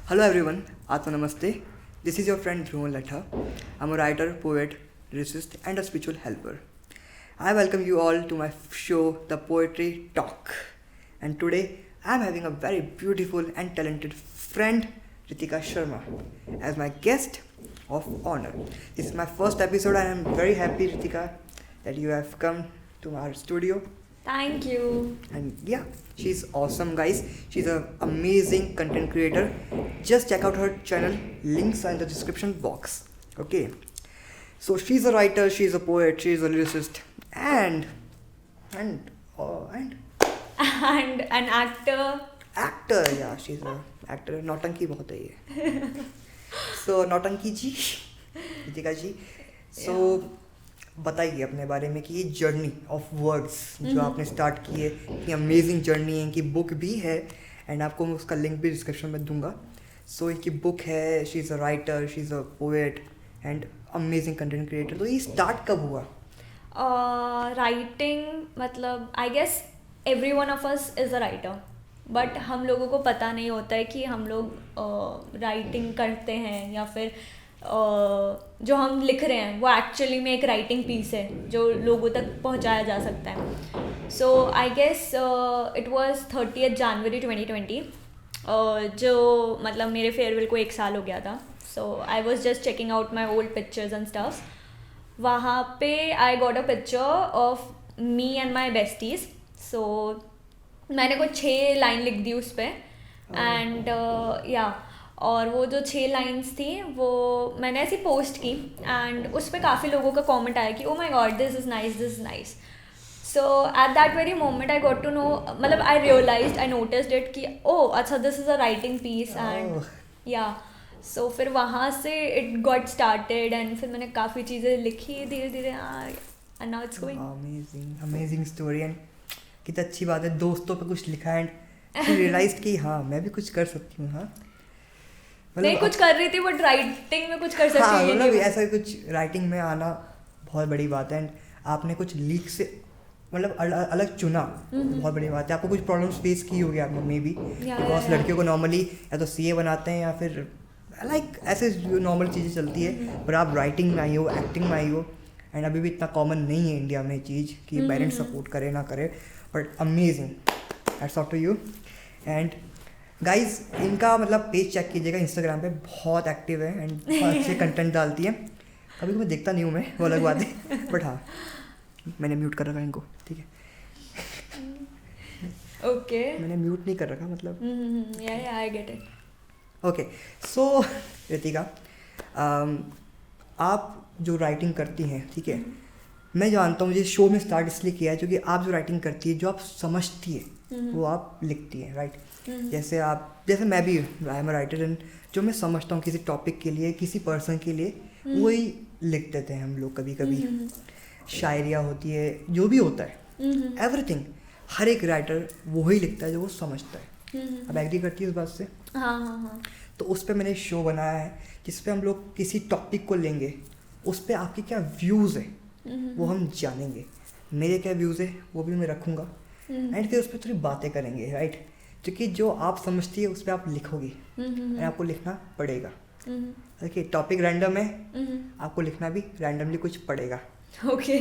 Hello everyone, Atma Namaste. This is your friend Dhruvan Latha. I'm a writer, poet, lyricist, and a spiritual helper. I welcome you all to my show, The Poetry Talk. And today I'm having a very beautiful and talented friend, Ritika Sharma, as my guest of honor. This is my first episode and I'm very happy, Ritika, that you have come to our studio. Thank you. And yeah, she's awesome, guys. She's an amazing content creator. Just check out her channel. Links are in the description box. Okay. So she's a writer, she's a poet, she's a lyricist, and And an actor. actor. Yeah, she's a actor. Nautanki बहुत है ये. So Nautanki जी, Ritika जी. So बताइए अपने बारे में कि ये journey of words जो आपने स्टार्ट की है, ये अमेजिंग जर्नी है. इनकी बुक भी है एंड आपको मैं उसका लिंक भी डिस्क्रिप्शन में दूंगा. सो इनकी बुक है, she is a writer, she is a poet and amazing content creator. तो ये स्टार्ट कब हुआ? राइटिंग मतलब I guess every one of us is a writer, but हम लोगों को पता नहीं होता है कि हम लोग राइटिंग करते हैं या फिर जो हम लिख रहे हैं वो एक्चुअली में एक राइटिंग पीस है जो लोगों तक पहुंचाया जा सकता है. So I guess it was 30th January 2020, जो मतलब मेरे फेयरवेल को 1 साल हो गया था. So I was just checking out my old pictures and stuffs. वहाँ पे I got a picture of me and my besties. So मैंने कुछ 6 लाइन लिख दी उस पर एंड या और वो जो 6 लाइन्स थी वो मैंने ऐसी पोस्ट की एंड उस पर काफ़ी लोगों का कमेंट आया कि oh my god this is nice, this is nice. So at that very moment I got to know, मतलब I realised, I noticed it कि ओ अच्छा this is a writing piece and yeah. So फिर वहाँ से it got started and फिर मैंने काफ़ी चीज़ें लिखी धीरे धीरे and now it's going. Amazing amazing story. And कितना अच्छी बात है, दोस्तों पे कुछ लिखा एंड रियलाइज कि हाँ मैं भी कुछ कर सकती हूँ. हाँ नहीं कुछ कर रही थी बट राइटिंग में कुछ कर सकती हाँ, है. मतलब ऐसा कुछ राइटिंग में आना बहुत बड़ी बात है. एंड आपने कुछ लीक से मतलब अलग चुना, बहुत बड़ी बात है. आपको कुछ प्रॉब्लम्स फेस की होगी आपने मे बी, बिकॉज लड़कियों को नॉर्मली या तो सीए बनाते हैं या फिर लाइक ऐसे जो नॉर्मल चीज़ें चलती है. पर आप राइटिंग में आई हो, एक्टिंग में आई हो, एंड अभी भी इतना कॉमन नहीं है इंडिया में चीज़ कि पेरेंट्स सपोर्ट करे ना करे. But amazing, that's off to you. And guys इनका मतलब पेज चेक कीजिएगा, इंस्टाग्राम पे बहुत एक्टिव है एंड बहुत अच्छे कंटेंट डालती है. कभी कभी देखता नहीं हूँ मैं, वो अलग बात है, बट हाँ मैंने म्यूट कर रखा है इनको, ठीक है. ओके मैंने म्यूट नहीं कर रखा मतलब. या I get it. Okay so Ritika, आप जो राइटिंग करती हैं, ठीक है, मैं जानता हूँ मुझे शो में स्टार्ट इसलिए किया है क्योंकि आप जो राइटिंग करती है, जो आप समझती है वो आप लिखती हैं, राइट. जैसे मैं भी आई एम राइटर एंड जो मैं समझता हूँ किसी टॉपिक के लिए, किसी पर्सन के लिए, वही लिख देते हैं हम लोग. कभी कभी शायरिया होती है, जो भी होता है, एवरीथिंग, हर एक राइटर वही लिखता है जो वो समझता है. अब एग्री करती है इस बात से? हाँ. तो उस पर मैंने शो बनाया है जिस पे हम लोग किसी टॉपिक को लेंगे, उस पर आपके क्या व्यूज़ है वो हम जानेंगे. मेरे क्या व्यूज़ है वो भी मैं रखूँगा एंड फिर उस पर थोड़ी बातें करेंगे, राइट. क्योंकि जो आप समझती है उस पर आप लिखोगी एंड आपको लिखना पड़ेगा. देखिए टॉपिक रैंडम है, आपको लिखना भी रैंडमली कुछ पड़ेगा. ओके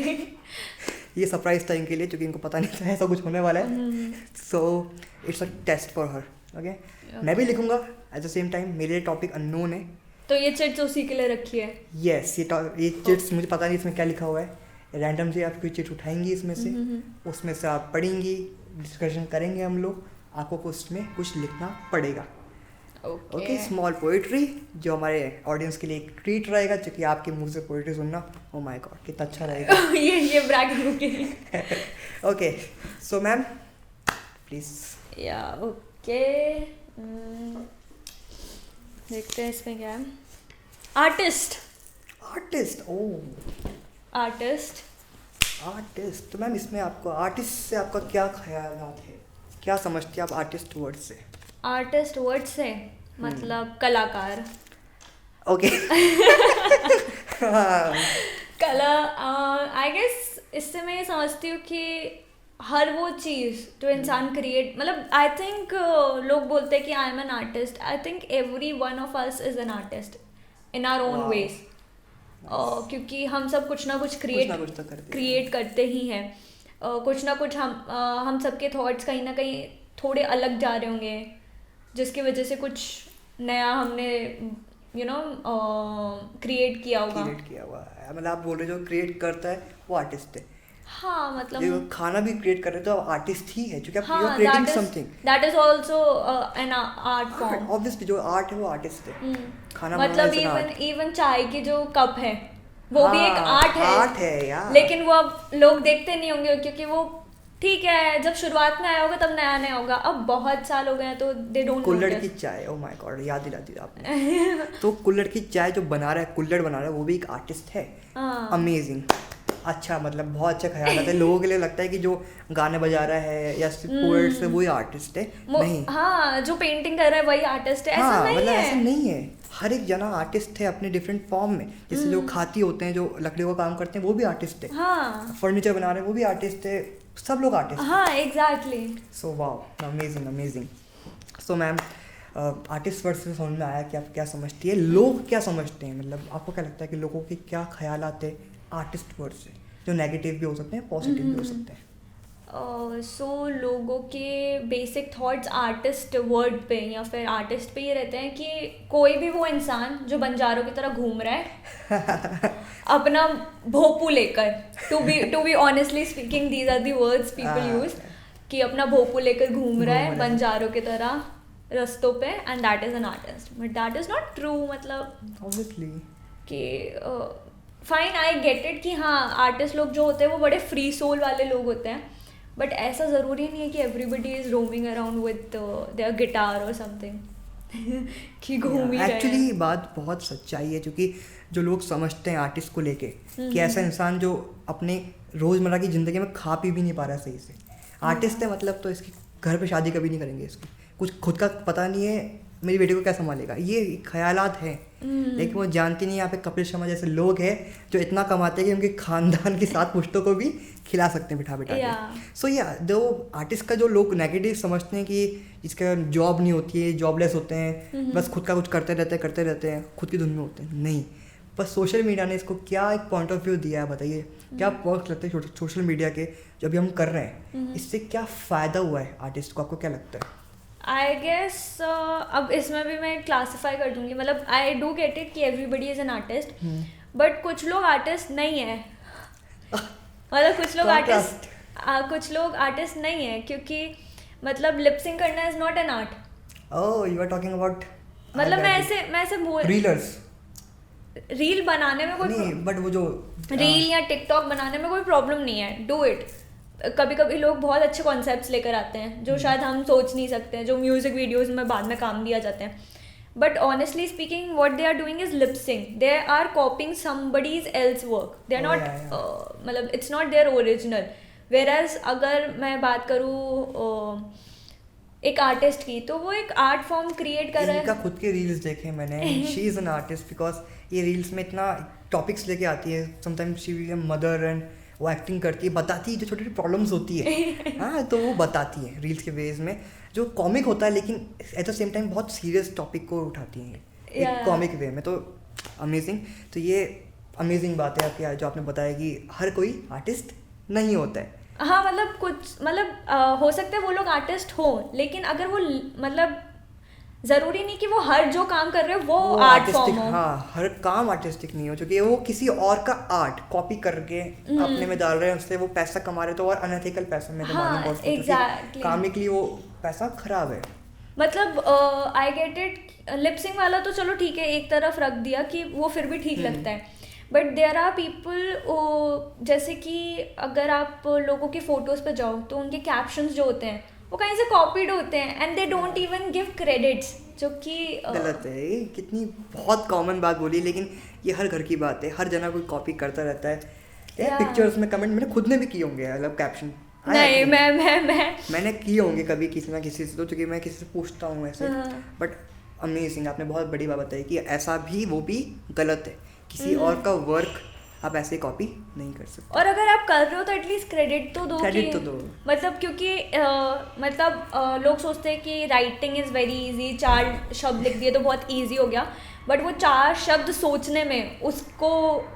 ये सरप्राइज था इनके लिए क्योंकि इनको पता नहीं था ऐसा कुछ होने वाला है. So it's a test for her. Okay मैं भी लिखूंगा एट द सेम टाइम. मेरे लिए टॉपिक अननोन है. तो ये चिट्स उसी के लिए रखी है? यस, ये चिट्स मुझे पता नहीं इसमें क्या लिखा हुआ है. रैंडम से आप कोई चिट उठाएंगी इसमें से, उसमें से आप पढ़ेंगी, डिस्कशन करेंगे हम लोग, आपको उसमें कुछ लिखना पड़ेगा. ओके स्मॉल पोइट्री जो हमारे ऑडियंस के लिए एक ट्रीट रहेगा, क्योंकि आपके मुंह से पोइट्री सुनना, ओ माय गॉड कितना अच्छा रहेगा. ये ब्रैगिंग के लिए. Okay so ma'am please. या ओके देखते हैं इसमें क्या है. आर्टिस्ट. ओह आर्टिस्ट. तो मैम इसमें आपको आर्टिस्ट से आपका क्या ख्यालात है, क्या समझती है आप आर्टिस्ट वर्ड से? आर्टिस्ट वर्ड से मतलब कलाकार. ओके कला आई गेस इससे मैं ये समझती हूँ कि हर वो चीज़ जो इंसान क्रिएट, मतलब आई थिंक लोग बोलते हैं कि I am an artist, I think every one of us is an artist in our own Wow. Ways, क्योंकि हम सब कुछ ना कुछ कुछ ना कुछ तो करते हैं। क्रिएट करते ही हैं। कुछ ना कुछ हम सबके थॉट्स कहीं ना कहीं थोड़े अलग जा रहे होंगे, जिसकी वजह से कुछ नया हमने क्रिएट किया होगा। क्रिएट किया हुआ है, मतलब आप बोल रहे हो जो क्रिएट करता है वो आर्टिस्ट है। हाँ, मतलब जो खाना भी क्रिएट कर रहे हो तो आर्टिस्ट ही है, क्योंकि आप यू आर हाँ, creating something. That is also an art form. Obviously जो आर्ट है वो आर्टिस्ट है। खाना मतलब बनाना is an art। इवन चाय की जो कप है वो भी एक हाँ, आर्ट है। आर्ट है यार। लेकिन वो अब लोग देखते नहीं होंगे, क्योंकि वो ठीक है जब शुरुआत में आया होगा तब नया नया होगा, अब बहुत साल हो गए हैं तो दे डोंट कुल्हड़ की चाय, ओ माय गॉड, याद दिला दी आपने। तो कुल्हड़ की चाय जो बना रहा है, कुल्हड़ बना रहा है, वो भी एक आर्टिस्ट है। अमेजिंग। अच्छा, मतलब बहुत अच्छा ख्याल आता है। लोगों के लिए लगता है कि जो गाने बजा रहा है या पोएट्स है वही आर्टिस्ट है, नहीं। हाँ, जो पेंटिंग कर रहा है वही आर्टिस्ट है, ऐसा हाँ, नहीं मतलब है। ऐसा नहीं है। हर एक जना आर्टिस्ट है अपने डिफरेंट फॉर्म में। जैसे जो खाती होते हैं, जो लकड़ियों का काम करते हैं, वो भी आर्टिस्ट है। हाँ, फर्नीचर बना रहे हैं वो भी आर्टिस्ट है। सब लोग आर्टिस्ट हैं। हाँ, exactly. So wow, amazing amazing. So ma'am, artist word से समझ में आया कि आप क्या समझती है, लोग क्या समझते हैं, मतलब आपको क्या लगता है कि लोगों के क्या ख्याल आते हैं आर्टिस्ट वर्ड से, जो नेगेटिव भी हो सकते हैं, पॉजिटिव भी हो सकते हैं। सो लोगों के बेसिक थॉट्स आर्टिस्ट वर्ड पे या फिर आर्टिस्ट पे ये रहते हैं कि कोई भी वो इंसान जो बंजारों की तरह घूम रहा है अपना भोपू लेकर, to be honestly speaking these are the words people use, कि अपना भोपू लेकर घूम रहा है बंजारों की तरह रस्तों पे, and that is an artist. But that is not true. मतलब ऑब्वियसली कि फाइन, आई गेट इट कि हाँ, आर्टिस्ट लोग जो होते हैं वो बड़े फ्री सोल वाले लोग होते हैं, बट ऐसा ज़रूरी नहीं है कि everybody is roaming around with their guitar और समथिंग कि घूम ही रहे हैं। एक्चुअली बात बहुत सच्चाई है, क्योंकि जो लोग समझते हैं आर्टिस्ट को लेके कि ऐसा इंसान जो अपने रोज़मर्रा की ज़िंदगी में खा पी भी नहीं पा रहा सही से, आर्टिस्ट है मतलब तो इसकी घर पे शादी कभी नहीं करेंगे, इसकी कुछ खुद का पता नहीं है, मेरी बेटी को क्या संभालेगा, ये ख्यालात हैं। लेकिन वो जानती नहीं, यहाँ पे कपिल शर्मा जैसे लोग हैं जो इतना कमाते हैं कि उनके खानदान के साथ पुश्तों को भी खिला सकते हैं बिठा बिठा के। सो या जो आर्टिस्ट का जो लोग नेगेटिव समझते हैं कि जिसका जॉब नहीं होती है, जॉबलेस होते हैं, बस खुद का कुछ करते रहते हैं, खुद की धुन में होते हैं, नहीं। बस सोशल मीडिया ने इसको क्या एक पॉइंट ऑफ व्यू दिया है, बताइए क्या पर्क्स लगते हैं सोशल मीडिया के जो अभी हम कर रहे हैं, इससे क्या फ़ायदा हुआ है आर्टिस्ट को, आपको क्या लगता है? आई गेस अब इसमें भी मैं क्लासीफाई कर दूंगी, मतलब आई डू गेट इट कि everybody is an artist, but कुछ लोग आर्टिस्ट नहीं है। मतलब कुछ लोग आर्टिस्ट नहीं है, क्योंकि मतलब लिपसिंग करना is not an art. Oh, you are talking about, मतलब मैं ऐसे बोल, रीलर्स रील बनाने में कोई नहीं, बट वो जो रील या टिकटॉक बनाने में कोई प्रॉब्लम नहीं है, डू इट। कभी कभी लोग बहुत अच्छे कॉन्सेप्ट्स लेकर आते हैं जो शायद हम सोच नहीं सकते हैं, जो म्यूजिक वीडियोस में बाद में काम दिया जाते हैं, but honestly speaking what they are doing is lipsyncing, they are copying somebody's else work, they are not, मतलब it's not their original. Whereas अगर मैं बात करूँ एक आर्टिस्ट की, तो वो एक आर्ट फॉर्म क्रिएट कर रहा है। इनका खुद के रील्स देखे मैंने, she is an artist because ये रील्स में इतना टॉपिक्स लेके आती है, sometimes she be a mother and वो एक्टिंग करती है, बताती है जो छोटी छोटी प्रॉब्लम्स होती है हाँ, तो वो बताती है रील्स के वेज में, जो कॉमिक होता है लेकिन एट द सेम टाइम बहुत सीरियस टॉपिक को उठाती हैं एक कॉमिक वे में। तो अमेजिंग, तो ये अमेजिंग बात है आपकी जो आपने बताया कि हर कोई आर्टिस्ट नहीं होता है। हाँ, मतलब हो सकता है वो लोग आर्टिस्ट हो, लेकिन अगर वो मतलब ज़रूरी नहीं कि वो हर जो काम कर रहे हो वो आर्ट फॉर्म हो। हाँ, हर काम आर्टिस्टिक नहीं हो, क्योंकि वो किसी और का आर्ट कॉपी करके अपने में डाल रहे हैं, उससे वो पैसा कमा रहे, तो और अनएथिकल पैसा में हाँ, एग्जैक्टली, काम के लिए वो पैसा खराब है। मतलब आई गेट इट, लिपसिंग वाला तो चलो ठीक है, एक तरफ रख दिया कि वो फिर भी ठीक लगता है, बट देयर आर पीपल, जैसे कि अगर आप लोगों की फोटोज पे जाओ तो उनके कैप्शंस जो होते हैं वो कहीं से कॉपीड होते हैं, and they don't even give credits, जो कि गलत है। ये कितनी बहुत कॉमन बात बोली, लेकिन ये हर घर की बात है, हर जना कोई कॉपी करता रहता है। पिक्चर्स में कमेंट मैंने खुद ने भी किए होंगे, मतलब कैप्शन नहीं, मैंने किए होंगे कभी किसी ना किसी से, तो क्योंकि मैं किसी से पूछता हूँ ऐसे। बट अमेजिंग, आपने बहुत बड़ी बात बताई कि ऐसा भी वो भी गलत है, किसी और का वर्क आप ऐसे कॉपी नहीं कर सकते। और अगर आप कर रहे हो तो एटलीस्ट क्रेडिट तो दो, क्रेडिट कि तो दो। मतलब क्योंकि लोग सोचते हैं कि राइटिंग इज़ वेरी इजी, 4 शब्द लिख दिए तो बहुत इजी हो गया, बट वो 4 शब्द सोचने में, उसको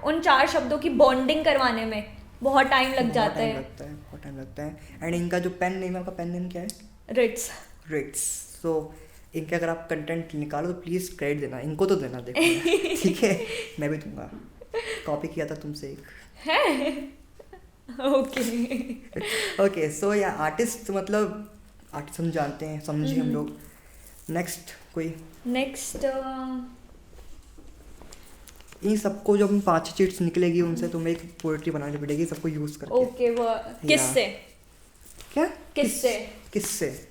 उन 4 शब्दों की बॉन्डिंग करवाने में बहुत टाइम लग जाता है। बहुत टाइम लगता है। एंड इनका जो पेन नेम है, आपका पेन नेम क्या है? रिट्स। रिट्स। सो इनके अगर आप कंटेंट निकालो तो प्लीज़ क्रेडिट देना, इनको तो देना, देखो ठीक है, मैं भी दूंगा। कॉपी किया था तुमसे एक है। ओके। ओके, सो या आर्टिस्ट, मतलब आर्टिस्ट हम जानते हैं, समझे हम लोग। नेक्स्ट कोई? नेक्स्ट इन सबको जो हम 5 चीट्स निकलेगी उनसे तुम्हें एक पोएट्री बनानी पड़ेगी सबको यूज़ करके। ओके, वो किससे? क्या? किससे? किससे?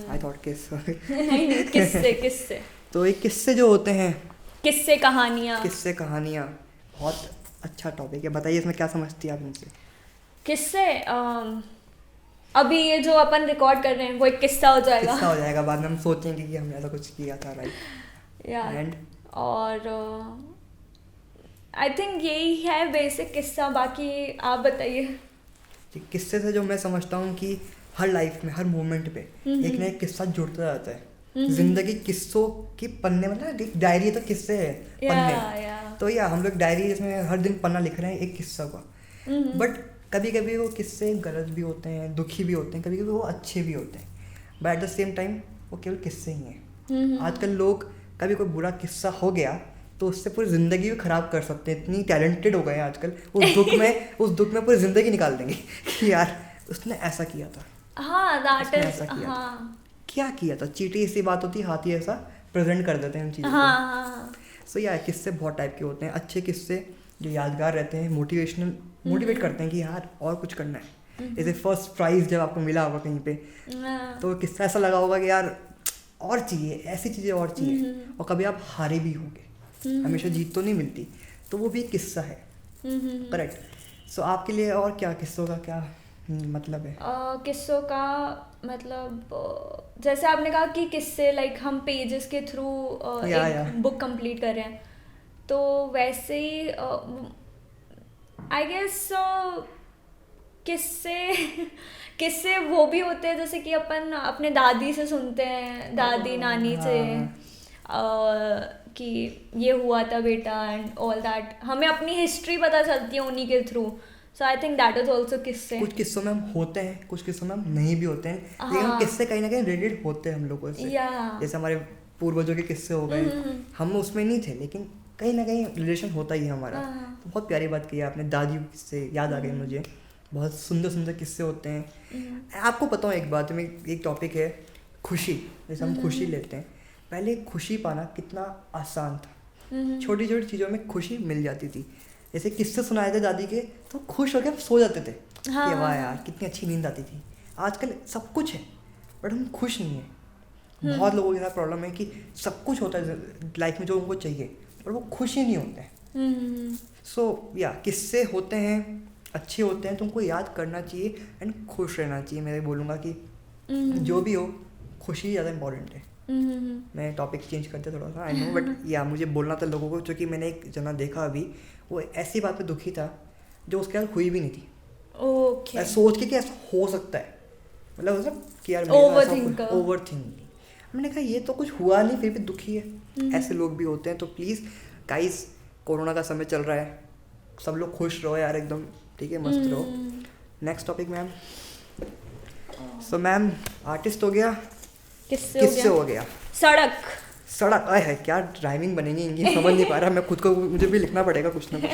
आई थॉट किस। नहीं, किससे? किससे? तो एक किस्से जो होते हैं, किससे कहानियाँ। किस्से कहानियाँ, बहुत अच्छा टॉपिक है। बताइए इसमें क्या समझती है आप इनसे? किससे अभी ये जो अपन रिकॉर्ड कर रहे हैं वो एक किस्सा हो जाएगा। किस्सा हो जाएगा, बाद में हम सोचेंगे कि हमने ऐसा कुछ किया था, राइट? एंड और आई थिंक यही है बेसिक किस्सा, बाकी आप बताइए। किस्से से जो मैं समझता हूँ कि हर लाइफ में, हर मोमेंट पे एक ना एक किस्सा जुड़ता जाता है। जिंदगी किस्सों की पन्ने, मतलब एक डायरी तो किस्से है, पन्ने। तो या हम लोग डायरी जिसमें हर दिन पन्ना लिख रहे हैं एक किस्सा का, बट कभी कभी वो किस्से गलत भी होते हैं, दुखी भी होते हैं, कभी कभी वो अच्छे भी होते हैं, but at the same time वो केवल किस्से ही हैं। आजकल लोग कभी कोई बुरा किस्सा हो गया तो उससे पूरी ज़िंदगी भी ख़राब कर सकते हैं, इतनी टैलेंटेड हो गए हैं आजकल। उस दुख में पूरी ज़िंदगी निकाल देंगे कि यार उसने ऐसा किया था। हाँ, दैट इज। ऐसा किया हाँ, क्या किया था? चींटी ऐसी बात होती है, हाथी ऐसा प्रेजेंट कर देते हैं उन चीज़ों हाँ, को। सो यार किस्से बहुत टाइप के होते हैं। अच्छे किस्से जो यादगार रहते हैं, मोटिवेट करते हैं कि यार और कुछ करना है। जैसे फर्स्ट प्राइज़ जब आपको मिला होगा कहीं पे, तो किस्सा ऐसा लगा होगा कि यार और चाहिए, ऐसी चीज़ें और चाहिए। और कभी आप हारे भी होंगे, हमेशा जीत तो नहीं मिलती, तो वो भी एक किस्सा है। करेक्ट। सो आपके लिए और क्या किस्सों का क्या मतलब है? किस्सों का मतलब जैसे आपने कहा कि किस्से लाइक हम पेजेस के थ्रू एक बुक कंप्लीट कर रहे हैं, तो वैसे ही आई गेस किस्से वो भी होते हैं जैसे कि अपन अपने दादी से सुनते हैं, दादी नानी से, कि ये हुआ था बेटा एंड ऑल दैट। हमें अपनी हिस्ट्री पता चलती है उन्हीं के through. So I think that is also किस्से। कुछ किस्सों में हम होते हैं, कुछ किस्सों में हम नहीं भी होते हैं, लेकिन हम किस्से कहीं ना कहीं रिलेटेड होते हैं हम लोगों से। जैसे हमारे पूर्वजों के किस्से हो गए, हम उसमें नहीं थे, लेकिन कहीं ना कहीं रिलेशन होता ही है हमारा। तो बहुत प्यारी बात की आपने, दादी के किस्से याद आ गए मुझे। बहुत सुंदर सुंदर किस्से होते हैं। आपको पता हो एक बात में, एक टॉपिक है खुशी। जैसे हम खुशी लेते हैं, पहले खुशी पाना कितना आसान था। छोटी छोटी चीज़ों में खुशी मिल जाती थी। जैसे किस्से सुनाए थे दादी के तो खुश होकर सो जाते थे कि वाह यार कितनी अच्छी नींद आती थी। आजकल सब कुछ है बट हम खुश नहीं हैं। बहुत लोगों के साथ प्रॉब्लम है कि सब कुछ होता है लाइफ में जो उनको चाहिए, पर वो खुश ही नहीं होते हैं। सो या किस्से होते हैं, अच्छे होते हैं, तुमको याद करना चाहिए एंड खुश रहना चाहिए। मैं बोलूँगा कि जो भी हो, खुशी ज़्यादा इम्पोर्टेंट है। मैं टॉपिक चेंज करते थोड़ा सा, आई नो, बट या मुझे बोलना था लोगों को, क्योंकि मैंने एक जना देखा अभी, वो ऐसी बात पे दुखी था जो उसके साथ हुई भी नहीं थी। ओके। सोच के कि ऐसा हो सकता है, मतलब कि यार ओवरथिंकिंग। मैंने कहा ये तो कुछ हुआ नहीं फिर भी दुखी है। ऐसे लोग भी होते हैं। तो प्लीज़ गाइस, कोरोना का समय चल रहा है, सब लोग खुश रहो यार, एकदम ठीक है, मस्त रहो। Next topic ma'am. So ma'am, artist हो गया, किससे हो गया? सड़क। आए है क्या ड्राइविंग बनेंगी इनकी, समझ नहीं पा रहा मैं खुद को, मुझे भी लिखना पड़ेगा कुछ ना कुछ।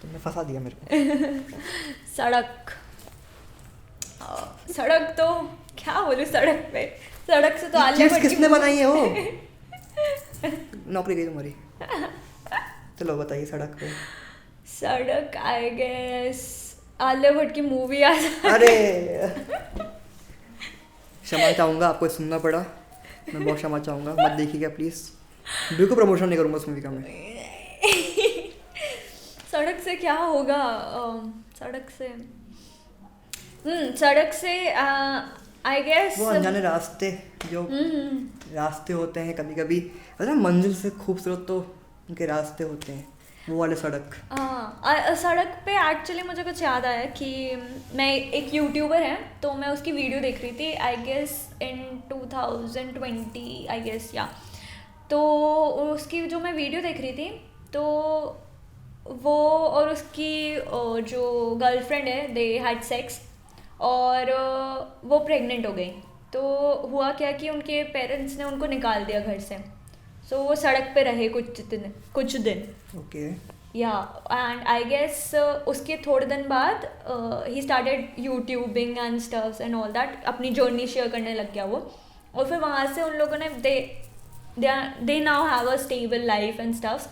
तो मैं फंसा दिया मेरे को। सड़क तो क्या बोलूं, सड़क से तो आलिया भट्ट किसने बनाई है वो? नौकरी गई तुम्हारी। चलो बताइए सड़क आई गेस आलिया भट्ट की मूवी आ। अरे क्षमा चाहूँगा, आपको सुनना पड़ा, मैं बहुत क्षमा चाहूँगा, मत देखिएगा प्लीज़। बिल्कुल प्रमोशन नहीं करूँगा उस मूवी का मैं। सड़क से क्या होगा? सड़क से आई गेस वो अनजाने रास्ते, जो रास्ते होते हैं कभी कभी, मतलब मंजिल से खूबसूरत तो उनके रास्ते होते हैं। वो वाले सड़क। हाँ, सड़क पे एक्चुअली मुझे कुछ याद आया कि मैं एक यूट्यूबर है, तो मैं उसकी वीडियो देख रही थी I guess in 2020 I guess, या तो उसकी जो मैं वीडियो देख रही थी, तो वो और उसकी जो गर्लफ्रेंड है दे हैड सेक्स, और वो प्रेग्नेंट हो गई। तो हुआ क्या कि उनके पेरेंट्स ने उनको निकाल दिया घर से, सो वो सड़क पे रहे कुछ दिन। ओके। या एंड आई गेस उसके थोड़े दिन बाद he started YouTubing and stuffs and all that, अपनी जर्नी शेयर करने लग गया वो, और फिर वहाँ से उन लोगों ने they now have a stable life and stuffs.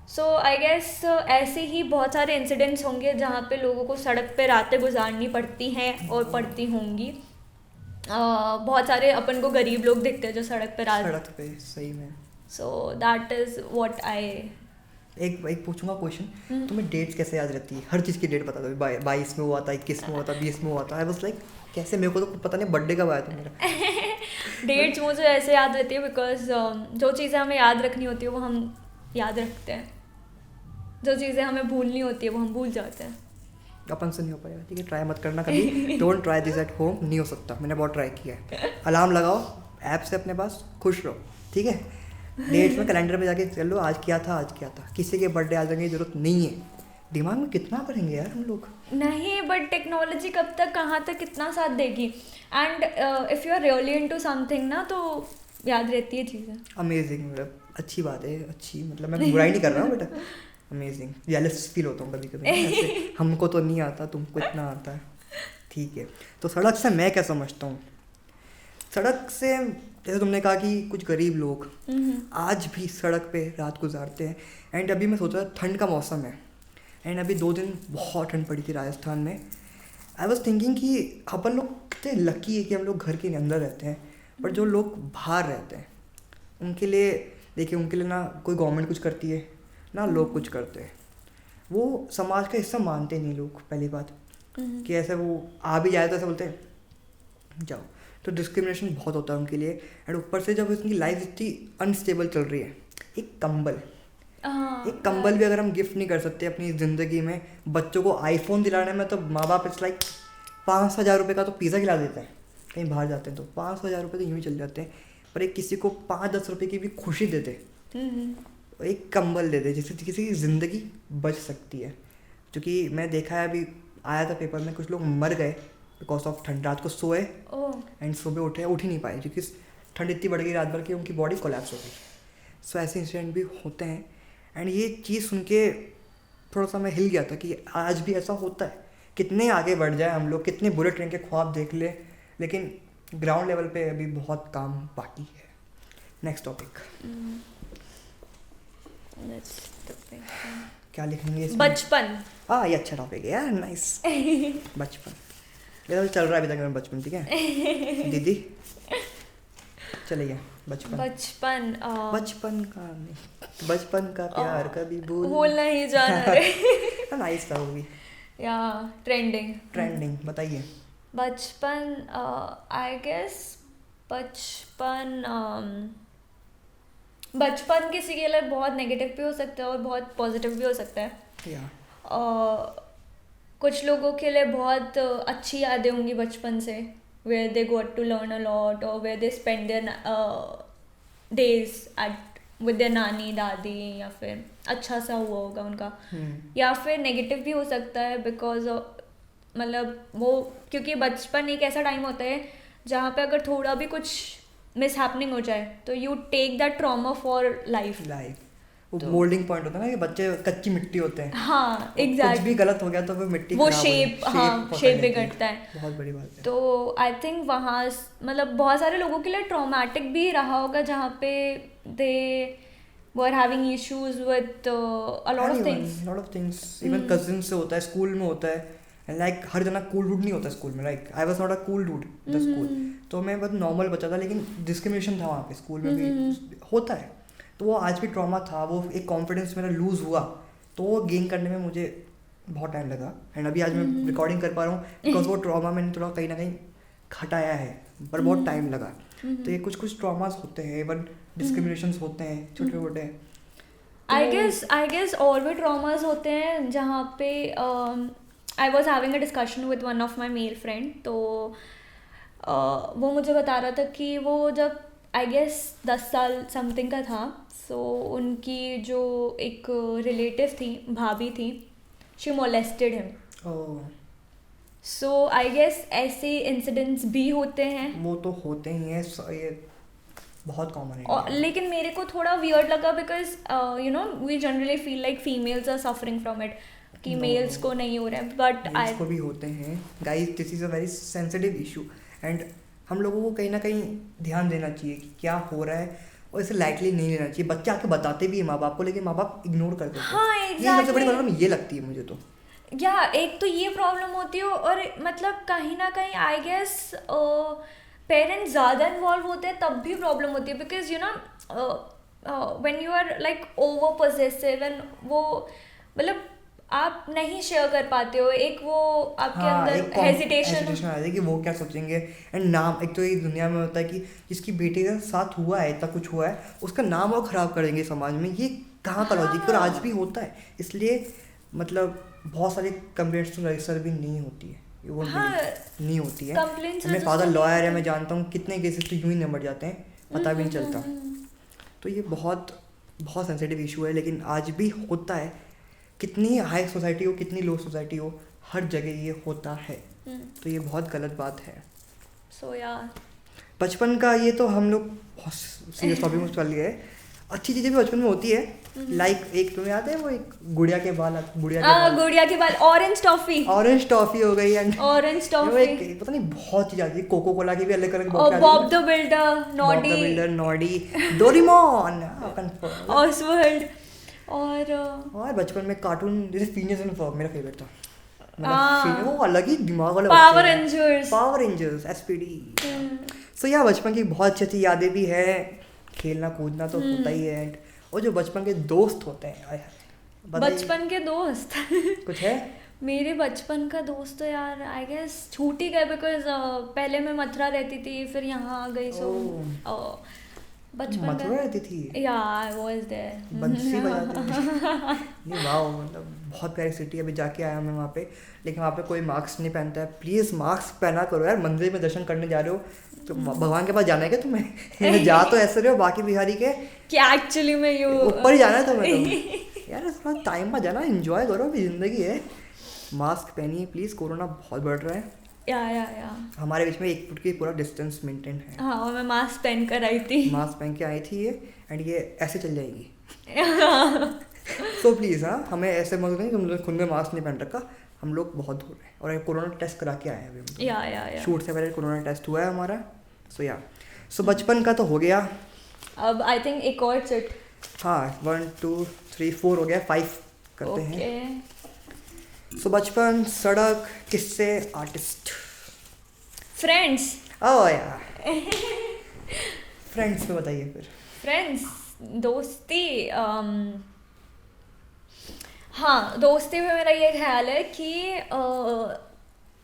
So I guess ऐसे ही बहुत सारे इंसिडेंट्स होंगे जहाँ पे लोगों को सड़क पे रातें गुजारनी पड़ती हैं और पड़ती होंगी। बहुत सारे अपन को गरीब लोग दिखते हैं जो सड़क पे सही में। So that is what I. एक पूछूंगा क्वेश्चन, तुम्हें डेट्स कैसे याद रहती है? हर चीज़ की डेट बता दो, 22 में हुआ था, 21 में हुआ था, 20 में हुआ था। आई वाज लाइक कैसे, मेरे को तो पता नहीं बर्थडे कब आया था मेरा। डेट्स मुझे ऐसे याद रहती है बिकॉज जो चीज़ें हमें याद रखनी होती है वो हम याद रखते हैं, जो चीज़ें हमें भूलनी होती है वो हम भूल जाते हैं। अपन से नहीं हो पाएगा, ठीक है, ट्राई मत करना कभी। Don't try this at home, नहीं हो सकता, मैंने बहुत ट्राई किया है। अलार्म लगाओ ऐप से अपने पास, खुश रहो, ठीक है। डेट्स में कैलेंडर में जाके चल लो, आज क्या था, आज क्या था। किसी के बर्थडे आ जाने की जरूरत नहीं है, दिमाग में कितना करेंगे यार हम लोग। नहीं, बट टेक्नोलॉजी कब तक कहाँ तक कितना साथ देगी, and if you are really into something ना तो याद रहती है चीज़ें। अमेजिंग, मतलब अच्छी बात है, अच्छी, मतलब मैं बुराई नहीं कर रहा हूँ बेटा, अमेजिंग। जेलस फील होता हूँ कभी कभी ऐसे, हमको तो नहीं आता, तुमको इतना आता है, ठीक है। तो सड़क से मैं क्या समझता हूँ, सड़क से जैसे तुमने कहा कि कुछ गरीब लोग आज भी सड़क पे रात गुजारते हैं। एंड अभी मैं सोच रहा था, ठंड का मौसम है, एंड अभी 2 दिन बहुत ठंड पड़ी थी राजस्थान में। आई वॉज थिंकिंग कि अपन लोग कितने लकी है कि हम लोग घर के अंदर रहते हैं, बट जो लोग बाहर रहते हैं उनके लिए देखिए, उनके लिए ना कोई गवर्नमेंट कुछ करती है ना लोग कुछ करते हैं, वो समाज का हिस्सा मानते नहीं लोग। पहली बात कि ऐसे वो आ भी जाए तो ऐसे बोलते हैं जाओ, तो डिस्क्रिमिनेशन बहुत होता है उनके लिए। एंड ऊपर से जब उनकी लाइफ इतनी अनस्टेबल चल रही है, एक कंबल भी अगर हम गिफ्ट नहीं कर सकते अपनी ज़िंदगी में, बच्चों को आईफोन दिलाने में तो माँ बाप इट्स लाइक 5,000 रुपये का तो पिज़्ज़ा खिला देते हैं, कहीं बाहर जाते हैं तो 5,000 रुपये तो यूँ ही चल जाते हैं। पर एक किसी को 5-10 रुपये की भी खुशी दे दे, एक कंबल दे दे, जिससे किसी की ज़िंदगी बच सकती है। क्योंकि मैं देखा है, अभी आया था पेपर में, कुछ लोग मर गए बिकॉज ऑफ ठंड। रात को सोए एंड सुबह उठ ही नहीं पाए क्योंकि ठंड इतनी बढ़ गई रात भर की उनकी बॉडी कोलैप्स हो गई। सो ऐसे इंसिडेंट भी होते हैं। एंड ये चीज़ सुन के थोड़ा सा मैं हिल गया था कि आज भी ऐसा होता है। कितने आगे बढ़ जाए हम लोग, कितने बुलेट ट्रेन के ख्वाब देख ले, लेकिन ग्राउंड लेवल पे अभी बहुत काम बाकी है। नेक्स्ट टॉपिक क्या लिखेंगे इसमें? बचपन। हाँ, ये अच्छा टॉपिक है यार, नाइस। बचपन, ये तो चल रहा है अभी तक मेरा बचपन, ठीक है दीदी, चलिए बचपन का नहीं, बचपन का प्यार कभी भूल नहीं जाना रे। नाइस था वो भी, या ट्रेंडिंग। बताइए। बचपन, आई गेस बचपन किसी के लिए बहुत नेगेटिव भी हो सकता है और बहुत पॉजिटिव भी हो सकता है। कुछ लोगों के लिए बहुत अच्छी यादें होंगी बचपन से, where they got to learn a lot or where they spend their days with their नानी दादी, या फिर अच्छा सा हुआ होगा उनका। या फिर नेगेटिव भी हो सकता है बिकॉज मतलब वो, क्योंकि बचपन एक ऐसा टाइम होता है जहाँ पे अगर थोड़ा भी कुछ मिस हैपनिंग हो जाए तो you take that trauma for life. वो मोल्डिंग पॉइंट होता है ना कि बच्चे कच्ची मिट्टी होते हैं। हाँ, एग्जैक्ट। कुछ भी गलत हो गया तो वो मिट्टी, वो शेप बिगड़ता है। बहुत बड़ी बात है। तो आई थिंक वहाँ मतलब बहुत सारे लोगों के लिए ट्रॉमेटिक भी रहा होगा, जहाँ पे they were having issues with a lot of things. Even cousin से होता है, स्कूल में होता है। एंड लाइक हर जना कूल डूड नहीं होता स्कूल में। Like I was not a cool dude the school, तो मैं बहुत नॉर्मल बच्चा था, लेकिन डिस्क्रिमिनेशन था वहाँ पे स्कूल में भी होता है। तो वो आज भी ट्रॉमा था, वो एक कॉन्फिडेंस मेरा लूज़ हुआ, तो वो गेन करने में मुझे बहुत टाइम लगा। एंड अभी आज मैं रिकॉर्डिंग कर पा रहा हूँ बिकॉज वो ट्रॉमा मैंने थोड़ा कहीं ना कहीं हटाया है, पर बहुत टाइम लगा। तो ये कुछ ट्रॉमास होते हैं, इवन डिस्क्रिमिनेशंस होते हैं छोटे छोटे। आई गेस और भी ट्रॉमास होते हैं जहाँ पे I was having a discussion with one of my male friend, तो वो मुझे बता रहा था कि वो जब आई गेस 10 साल समथिंग का था, सो उनकी जो एक रिलेटिव थी, भाभी थी, she molested him. Oh, so I guess ऐसे इंसिडेंट्स भी होते हैं। वो तो होते ही हैं, ये बहुत कॉमन है। और लेकिन मेरे को थोड़ा वियर्ड लगा because you know we generally feel like females are suffering from it, कि No. मेल्स को नहीं हो रहा है, बट आई को भी होते हैं guys, this is a very sensitive issue and हम लोगों को कहीं ना कहीं ध्यान देना चाहिए कि क्या हो रहा है, और इसे लाइटली नहीं लेना चाहिए। बच्चे आके बताते भी हैं माँ बाप को, लेकिन माँ बाप इग्नोर कर देते हैं। हाँ, ये सबसे बड़ी exactly. प्रॉब्लम ये लगती है मुझे तो। या एक तो ये प्रॉब्लम होती है, और मतलब कहीं ना कहीं आई गेस पेरेंट्स ज़्यादा इन्वॉल्व होते हैं तब भी प्रॉब्लम होती है, because you know when you are like over possessive and वो मतलब आप नहीं शेयर कर पाते हो, एक वो आपके अंदर हेजिटेशन आ जाती है कि वो क्या सोचेंगे। एंड नाम, एक तो ये दुनिया में होता है कि जिसकी बेटे के साथ हुआ है, इतना कुछ हुआ है, उसका नाम और ख़राब कर देंगे समाज में। ये कहाँ का लॉजिक, और आज भी होता है। इसलिए मतलब बहुत सारी कंप्लेंट्स तो रजिस्टर भी नहीं होती है, वो नहीं होती है। मेरे फादर लॉयर है, मैं जानता हूँ कितने केसेस तो यूं ही निपट जाते हैं, पता भी नहीं चलता। तो ये बहुत बहुत सेंसिटिव इशू है, लेकिन आज भी होता है। कितनी हाई सोसाइटी हो, कितनी लो सोसाइटी हो, हर जगह ये होता है। तो ये बहुत गलत बात है। सो यार बचपन का ये तो हम लोग बहुत सीरियस टॉपिक में चल लिए है। अच्छी चीज़ें भी बचपन में होती है, लाइक एक तुम्हें याद है वो एक गुड़िया के बाल, गुड़िया के बाल, ऑरेंज टॉफी हो गई, एंड ऑरेंज टॉफी, पता नहीं बहुत चीज़ आती है। कोको कोला की भी अलग अलग और Bob the builder, Noddy, Doraemon, Oswald, और बचपन में कार्टून जैसे फिनियस एंड फर्ब मेरा फेवरेट था। वो अलग ही दिमाग वाला। Power rangers, SPD. सो यार बचपन की बहुत अच्छी अच्छी यादें भी है, खेलना कूदना तो होता ही है। और जो बचपन के दोस्त होते हैं, बचपन के दोस्त कुछ है? मेरे बचपन का दोस्त तो यार आई गेस छूट ही गए, बिकॉज पहले मैं मथुरा रहती थी, फिर यहाँ आ गई। सो बचपन मथुरा रहती थी? या आई वाज देयर, बंसी बजाते ये वाओ, मतलब बहुत प्यारी सिटी है। अभी जाके आया मैं वहाँ पे, लेकिन वहाँ पे कोई मास्क नहीं पहनता है। प्लीज़ मास्क पहना करो यार, मंदिर में दर्शन करने जा रहे हो तो भगवान के पास जाना है क्या तुम्हें? जा तो ऐसे रहे हो बाकी बिहारी के कि एक्चुअली में यू ऊपर ही जाना है तुम्हें तो यार थोड़ा टाइम में जाना, एंजॉय करो, अभी ज़िंदगी है। मास्क पहनिए प्लीज़, कोरोना बहुत बढ़ रहा है। या हमारे बीच में 1 फुट की पूरा डिस्टेंस मेंटेन है। हाँ, और मैं मास्क पहन कर आई थी। मास्क पहन के आई थी ये, एंड ये ऐसे चल जाएगी। तो प्लीज़ हाँ, हमें ऐसे मत नहीं, तुम लोग खुद में मास्क नहीं पहन रखा, हम लोग बहुत दूर हैं। और कोरोना टेस्ट करा के आए हैं अभी, या शूट से पहले कोरोना टेस्ट हुआ है हमारा। सो बचपन का तो हो गया। अब आई थिंक एक और चिट, हाँ 1 2 3 4 हो गया, 5 करते हैं। सो बचपन, सड़क, किस्से, आर्टिस्ट, फ्रेंड्स। ओह यार फ्रेंड्स पे बताइए फिर। फ्रेंड्स, दोस्ती, हाँ दोस्ती में मेरा ये ख्याल है कि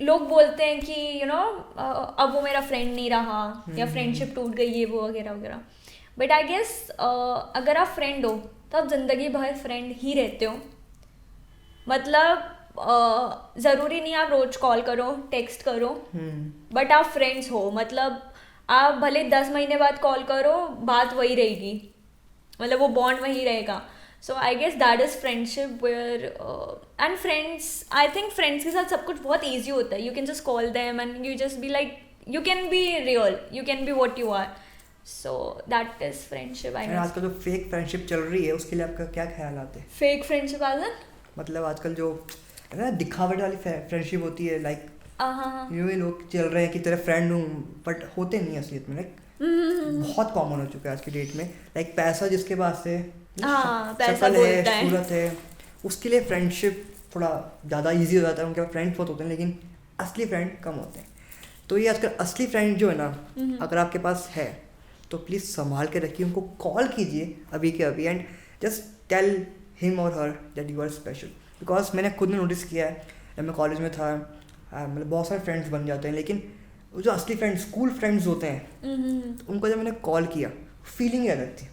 लोग बोलते हैं कि यू नो अब वो मेरा फ्रेंड नहीं रहा, या फ्रेंडशिप टूट गई, ये वो वगैरह वगैरह। बट आई गेस अगर आप फ्रेंड हो तो आप ज़िंदगी भर फ्रेंड ही रहते हो। मतलब ज़रूरी नहीं आप रोज़ कॉल करो, टेक्स्ट करो, बट आप फ्रेंड्स हो। मतलब आप भले 10 महीने बाद कॉल करो, बात वही रहेगी, मतलब वो बॉन्ड वही रहेगा। So I guess that is friendship where and friends, I think friends के साथ सब कुछ बहुत ईजी होता है। You can just call them and you just be like, you can be real, you can be what you are. So that is friendship. I आजकल जो fake friendship चल रही है उसके लिए आपका क्या ख्याल आते हैं? फेक फ्रेंडशिप एज एन, मतलब आजकल जो है ना दिखावट वाली फ्रेंडशिप होती है, लाइक यूँ ही लोग चल रहे हैं कि तेरे फ्रेंड हूँ, बट होते नहीं असलियत में। लाइक बहुत कॉमन हो चुका है आज की डेट में। लाइक पैसा जिसके पास है, शक्ल है, सूरत है, उसके लिए फ्रेंडशिप थोड़ा ज़्यादा इजी हो जाता है। उनके पास फ्रेंड्स बहुत होते हैं, लेकिन असली फ्रेंड कम होते हैं। तो ये आजकल असली फ्रेंड जो है ना, अगर आपके पास है तो प्लीज़ संभाल के रखिए, उनको कॉल कीजिए अभी के अभी, एंड जस्ट टेल हिम और her that you are special. Because मैंने खुद ने नोटिस किया है, जब मैं कॉलेज में था, मतलब बहुत सारे फ्रेंड्स बन जाते हैं, लेकिन वो जो असली फ्रेंड्स, स्कूल फ्रेंड्स होते हैं, तो उनको जब मैंने कॉल किया, फीलिंग ही अलग थी।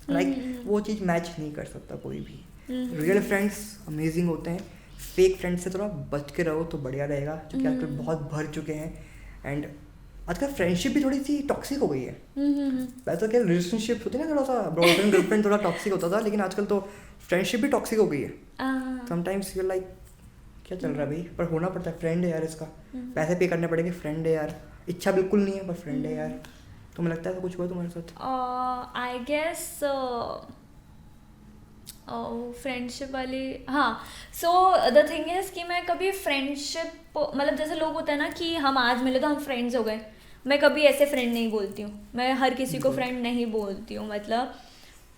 लाइक वो चीज़ मैच नहीं कर सकता कोई भी। रियल फ्रेंड्स अमेजिंग होते हैं, फेक फ्रेंड्स से थोड़ा बच के रहो तो बढ़िया रहेगा, क्योंकि आजकल बहुत भर चुके हैं। एंड आजकल फ्रेंडशिप भी थोड़ी सी टॉक्सिक हो गई है। पहले तो क्या रिलेशनशिप होती है ना, थोड़ा सा बॉयफ्रेंड गर्लफ्रेंड थोड़ा टॉक्सिक होता था, लेकिन आजकल तो फ्रेंडशिप भी टॉक्सिक हो गई है। समटाइम्स यू लाइक क्या चल रहा है भाई, पर होना पड़ता है, फ्रेंड है यार, इसका पैसे पे करने पड़ेंगे, फ्रेंड है यार, इच्छा बिल्कुल नहीं है पर फ्रेंड है यार। तुम्हें लगता है तो कुछ हुआ तुम्हारे साथ? आई गेस फ्रेंडशिप वाली, हाँ। सो द थिंग इज कि मैं कभी फ्रेंडशिप, मतलब जैसे लोग होते हैं ना कि हम आज मिले तो हम फ्रेंड्स हो गए, मैं कभी ऐसे फ्रेंड नहीं बोलती हूँ। मैं हर किसी को फ्रेंड नहीं बोलती हूँ। मतलब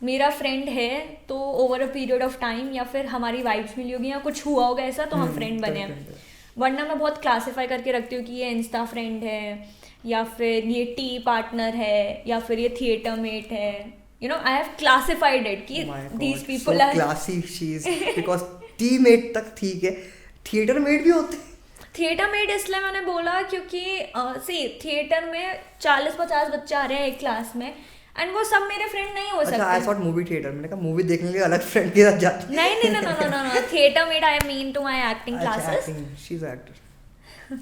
मेरा फ्रेंड है तो over a period of time, या फिर हमारी वाइब्स मिली होगी या कुछ हुआ होगा ऐसा, तो हम फ्रेंड बने हैं। वरना मैं बहुत क्लासीफाई करके रखती हूँ कि ये इंस्टा फ्रेंड है, या फिर ये टी पार्टनर है, या फिर ये थिएटर मेट है। You know, I have classified it कि these people so are classy she is, because teammate तक ठीक है, थिएटर मेट भी होते हैं। थिएटर मेट इसलिए मैंने बोला क्योंकि थिएटर में 40-50 बच्चे आ रहे हैं एक क्लास में, एंड वो सब मेरे फ्रेंड नहीं हो सकते। अच्छा, आई थॉट मूवी थिएटर, मैंने कहा मूवी देखने के अलग फ्रेंड के साथ जाते। नहीं, no, theatre mate I mean to my acting classes. She is actor.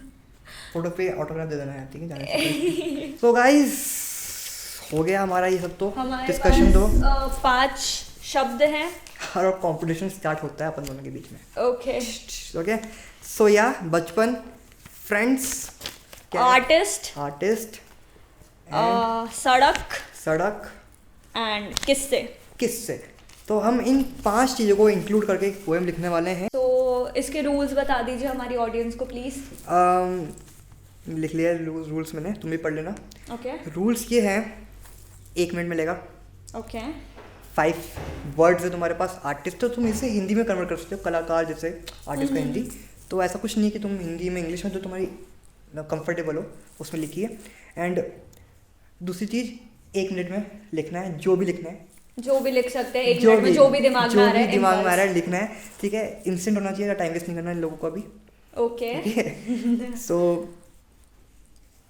Photo पे ऑटोग्राफ दे देना है, ठीक है, जाने से। सो गाइस, हो गया हमारा ये सब, तो डिस्कशन तो 5 शब्द हैं और कंपटीशन स्टार्ट होता है अपन दोनों के बीच में। ओके। सो या बचपन, फ्रेंड्स, आर्टिस्ट, सड़क एंड किस्से। तो हम इन 5 चीज़ों को इंक्लूड करके एक पोएम लिखने वाले हैं। तो इसके रूल्स बता दीजिए हमारी ऑडियंस को प्लीज। लिख लिया रूल्स मैंने, तुम भी पढ़ लेना। ओके। रूल्स ये हैं, 1 मिनट में लेगा। ओके। 5 वर्ड्स है तुम्हारे पास। आर्टिस्ट तो तुम इसे हिंदी में कन्वर्ट कर सकते हो, कलाकार जैसे आर्टिस्ट का हिंदी। तो ऐसा कुछ नहीं कि तुम हिंदी में, इंग्लिश में, जो तुम्हारी कंफर्टेबल हो उसमें लिखिए। एंड दूसरी चीज़, 1 मिनट में लिखना है, जो भी लिखना है, जो भी लिख सकते हैं 1 मिनट में, जो भी दिमाग में आ रहा है लिखना है, ठीक है। इंस्टेंट होना चाहिए, टाइम वेस्ट नहीं करना इन लोगों को अभी। ओके। सो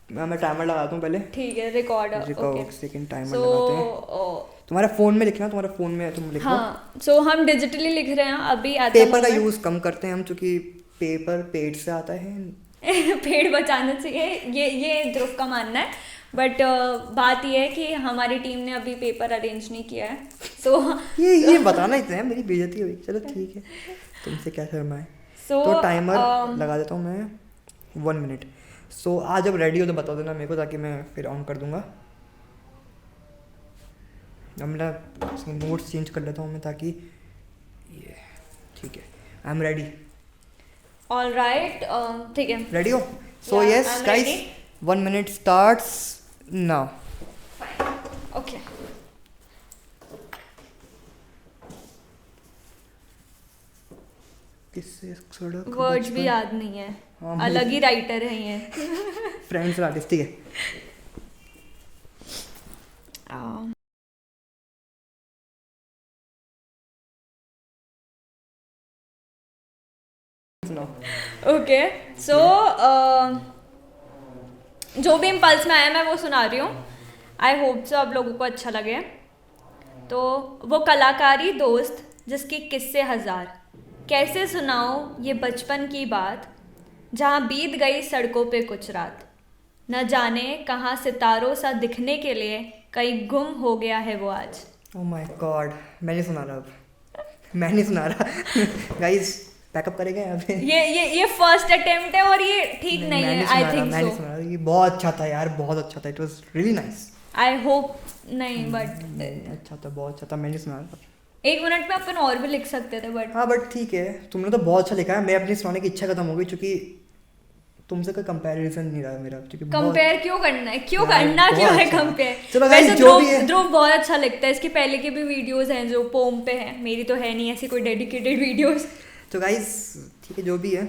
मैं टाइमर लगाता हूँ पहले, ठीक है, रिकॉर्ड। ओके, सेकंड टाइमर लगाते हैं। तुम्हारे फोन में लिखना, तुम्हारे फोन में तुम लिखो। हाँ, सो हम डिजिटली लिख रहे हैं अभी। पेपर का यूज कम करते हैं हम, क्योंकि पेपर पेड़ से आता है। पेड़ बचाना चाहिए, ये ध्रुव का मानना है। बट बात ये है कि हमारी टीम ने अभी पेपर अरेंज नहीं किया है। सो ये बताना इतना है, मेरी बेइज्जती हुई। चलो ठीक है, तुमसे क्या शर्मा है। तो टाइमर लगा देता हूँ मैं, 1 मिनट। सो आज जब रेडी हो तो बता देना मेरे को, ताकि मैं फिर ऑन कर दूंगा। अब मेरा नोट्स चेंज कर लेता हूँ मैं, ताकि ये ठीक है। I am ready. ऑलराइट, ठीक है, रेडी हो? So yes guys, 1 minute starts now. Okay. किससे सड़क, वर्ड्स भी याद नहीं है, अलग ही राइटर है ये। फ्रेंड्स आर्टिस्ट, ठीक है। ओके, सो जो भी इम्पल्स में आया मैं वो सुना रही हूँ। आई होप सो आप लोगों को अच्छा लगे। तो वो कलाकारी दोस्त जिसके किस्से 1000, कैसे सुनाओ ये बचपन की बात, जहाँ बीत गई सड़कों पे कुछ रात, न जाने कहाँ सितारों सा दिखने के लिए कहीं गुम हो गया है वो आज। ओह माय गॉड, मैं नहीं सुना रहा अब, मैं नहीं सुना रहा। गाइस बैकअप करेंगे यहाँ पे। ये फर्स्ट अटेम्प्ट है और ये ठीक नहीं है। आई थिंक मैं नहीं सुना रहा। ये बहुत अच्छा था यार, बहुत अच्छा था। It was really nice. I hope नहीं, बट अच्छा था, बहुत अच्छा था। मैं नहीं सुना रहा। 1 मिनट में अपन और भी लिख सकते थे, बट हाँ, बट ठीक है, तुमने तो बहुत अच्छा लिखा है। मैं अपनी सुनाने की इच्छा खत्म हो गई, क्योंकि तुमसे कोई कंपैरिजन नहीं रहा मेरा। कंपेयर क्यों करना है, क्यों करना क्यों है कंपेयर। चलो वैसे जो भी है, ध्रुव बहुत अच्छा लगता है। इसके पहले के भी वीडियोस हैं जो पोम पे हैं, मेरी तो है नहीं ऐसी कोई डेडिकेटेड वीडियोस। तो गाइस ठीक है, जो भी है,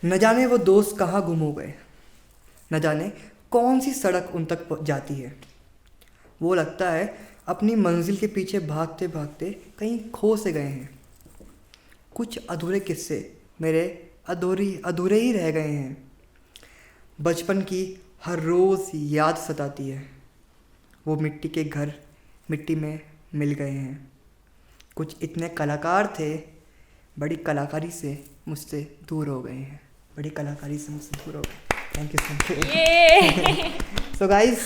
न जाने वो दोस्त कहाँ गुम हो गए, न जाने कौन सी सड़क उन तक जाती है। वो लगता है अपनी मंजिल के पीछे भागते भागते कहीं खो से गए हैं। कुछ अधूरे किस्से मेरे अधूरे ही रह गए हैं। बचपन की हर रोज़ याद सताती है। वो मिट्टी के घर मिट्टी में मिल गए हैं। कुछ इतने कलाकार थे, बड़ी कलाकारी से मुझसे दूर हो गए हैं। बड़ी कलाकारी से मुझसे दूर हो गए। Thank you so much. So guys,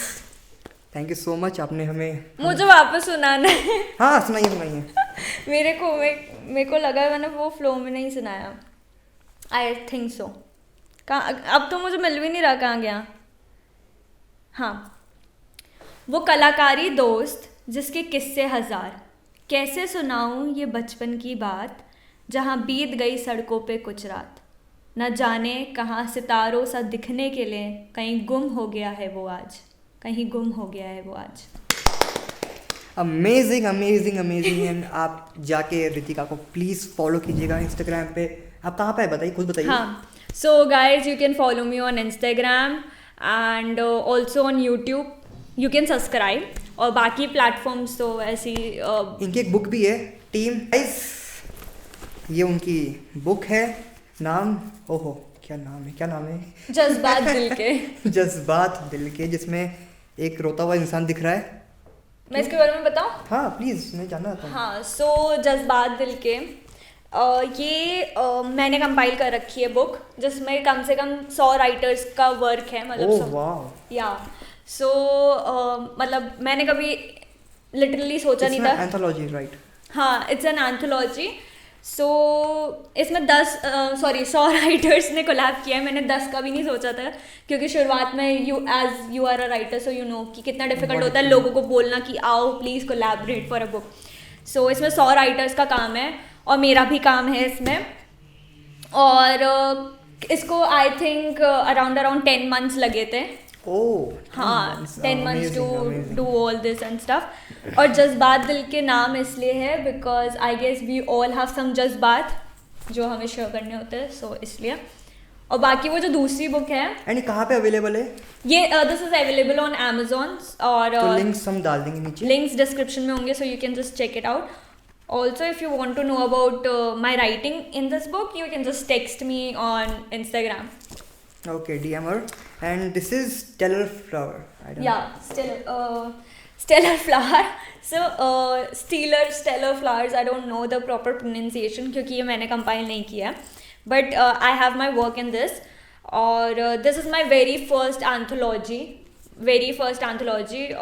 thank you so much. आपने हमें मुझे वापस सुनाना है। हाँ सुनाइए सुनाइए। मेरे को लगा मैंने वो फ्लो में नहीं सुनाया। I think so. कहाँ, अब तो मुझे मिल भी नहीं रहा कहाँ गया। हाँ, वो कलाकारी दोस्त जिसके किस्से हजार, कैसे सुनाऊं ये बचपन की बात, जहाँ बीत गई सड़कों पे कुछ रात, न जाने कहाँ सितारों सा दिखने के लिए कहीं गुम हो गया है वो आज, कहीं गुम हो गया है वो आज। Amazing amazing amazing. एंड आप जाके रितिका को प्लीज़ फॉलो कीजिएगा इंस्टाग्राम पे। आप कहाँ पे है बताइए, खुद बताइए। हाँ, so guys you can follow me on Instagram and also on YouTube. You can subscribe, और बाकी प्लेटफॉर्म्स तो ऐसी इनकी एक बुक भी है, टीम गाइस। ये उनकी बुक है, नाम ओहो क्या नाम है जज्बात दिल के। जज्बात दिल के, जिसमें एक रोता हुआ इंसान दिख रहा है। मैं इसके बारे में बताऊं? हाँ प्लीज़, मैं जानना चाहता हूँ। हाँ, सो जज्बात दिल के ये मैंने कंपाइल कर रखी है बुक, जिसमें कम से कम 100 राइटर्स का वर्क है। मतलब ओह वाह। या सो मतलब मैंने कभी लिटरली सोचा नहीं था। Anthology right? हाँ, इट्स एन एंथोलॉजी। सो इसमें 100 राइटर्स ने कोलैब किया है। मैंने 10 का भी नहीं सोचा था, क्योंकि शुरुआत में you are a writer, so you know कि कितना डिफिकल्ट होता है लोगों को बोलना कि आओ please collaborate for a book. So इसमें 100 राइटर्स का काम है, और मेरा भी काम है इसमें। और इसको आई थिंक अराउंड 10 मंथ्स लगे थे। हाँ, 10 months to do all this and stuff. और जज्बात दिल के नाम इसलिए है because I guess we all have some जज्बात जो हमें शेयर करने होते हैं, सो इसलिए। और बाकी वो जो दूसरी बुक है, एंड कहाँ पे अवेलेबल है ये? This is available on Amazon, और तो लिंक्स हम डाल देंगे नीचे। लिंक्स डिस्क्रिप्शन में होंगे, so you can just check it out. Also, if you want to know about my writing in this book, you can just text me on Instagram. Okay, DM her. And this is Stellar Flower. I don't Yeah, stellar flower. So, stellar flowers. I don't know the proper pronunciation क्योंकि ये मैंने compile नहीं किया. But I have my work in this. और this is my very first anthology.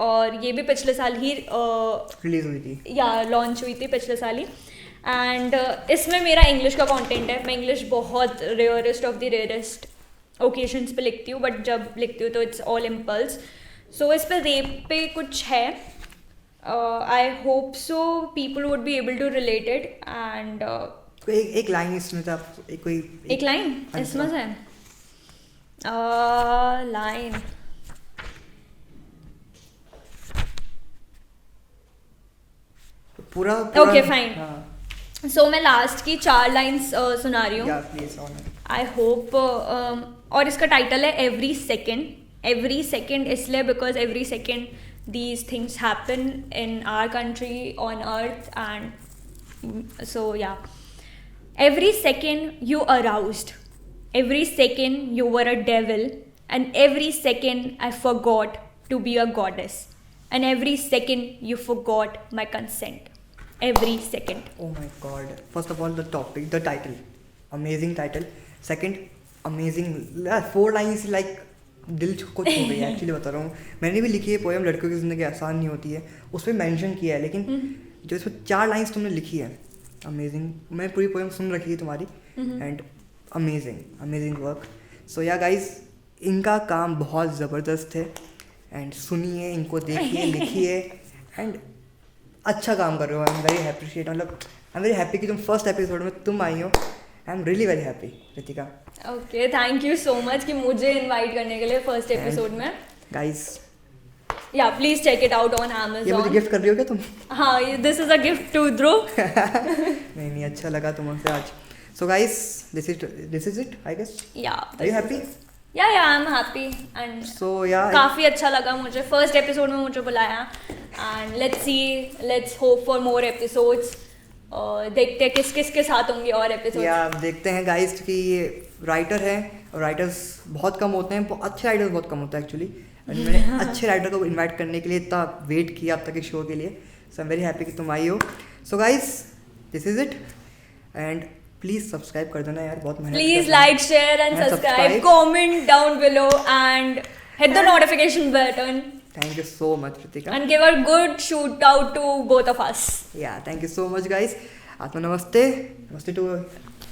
और ये भी पिछले साल ही रिलीज हुई थी, या लॉन्च हुई थी पिछले साल ही। एंड इसमें मेरा इंग्लिश का कंटेंट है। मैं इंग्लिश बहुत rarest of the rarest occasions पे लिखती हूँ, बट जब लिखती हूँ तो इट्स ऑल इम्पल्स। सो इस पर रेप पे कुछ है। I hope so people would be able to relate it. And एक लाइन इसमें था, एक लाइन इसमें से लाइन पूरा ओके फाइन। सो मैं लास्ट की 4 लाइन्स सुना रही हूँ। I hope. और इसका टाइटल है एवरी सेकेंड इसलिए because every second these things happen in our country on earth, and so yeah, every second you aroused, every second you were a devil, and every second I forgot to be a goddess, and every second you forgot my consent, every second. Oh my god, first of all the topic, the title, amazing title. Second, amazing 4 lines like दिल को छू गई है। Actually बता रहा हूँ, मैंने भी लिखी है पोएम लड़कियों की ज़िंदगी आसान नहीं होती है, उस पर मैंशन किया है, लेकिन जो इसमें 4 लाइन्स तुमने लिखी है, अमेजिंग। मैं पूरी पोएम सुन रखी है तुम्हारी, and amazing work. So yeah guys, इनका काम बहुत ज़बरदस्त है, एंड सुनिए, इनको देखिए, लिखिए, एंड अच्छा काम कर रहे हो। आई एम वेरी अप्रिशिएट, मतलब आई एम वेरी हैप्पी कि तुम फर्स्ट एपिसोड में तुम आई हो। I am really very happy Ritika. Okay, thank you so much कि मुझे इनवाइट करने के लिए फर्स्ट एपिसोड में। Guys yeah please check it out on Amazon। ये मुझे गिफ्ट कर रही हो क्या तुम? हाँ, this is a gift to Dhruv. नहीं अच्छा लगा तुमसे आज। So guys, this is it I guess. Yeah are you happy? Yeah I am happy. And so yeah काफ़ी अच्छा लगा मुझे फर्स्ट एपिसोड में मुझे बुलाया, and let's hope for more episodes. देखते हैं किस किस के साथ होंगे और एपिसोड। या देखते हैं गाइस, क्योंकि ये राइटर है और राइटर्स बहुत कम होते हैं, अच्छे राइटर्स बहुत कम होते हैं एक्चुअली। मैंने अच्छे राइटर को इनवाइट करने के लिए इतना वेट किया अब तक इस शो के लिए, सो आई एम वेरी हैप्पी कि तुम आई हो. सो guys, this is it and please subscribe कर देना यार, बहुत मेहनत Please कर रहे हैं. like, share and And subscribe. subscribe. Comment down below and hit the notification button Thank you so much Ritika. and give a good shout out to both of us. Yeah, thank you so much guys. Atma namaste. Namaste to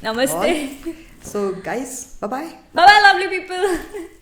Namaste. all. So guys, bye bye. Bye bye, lovely people.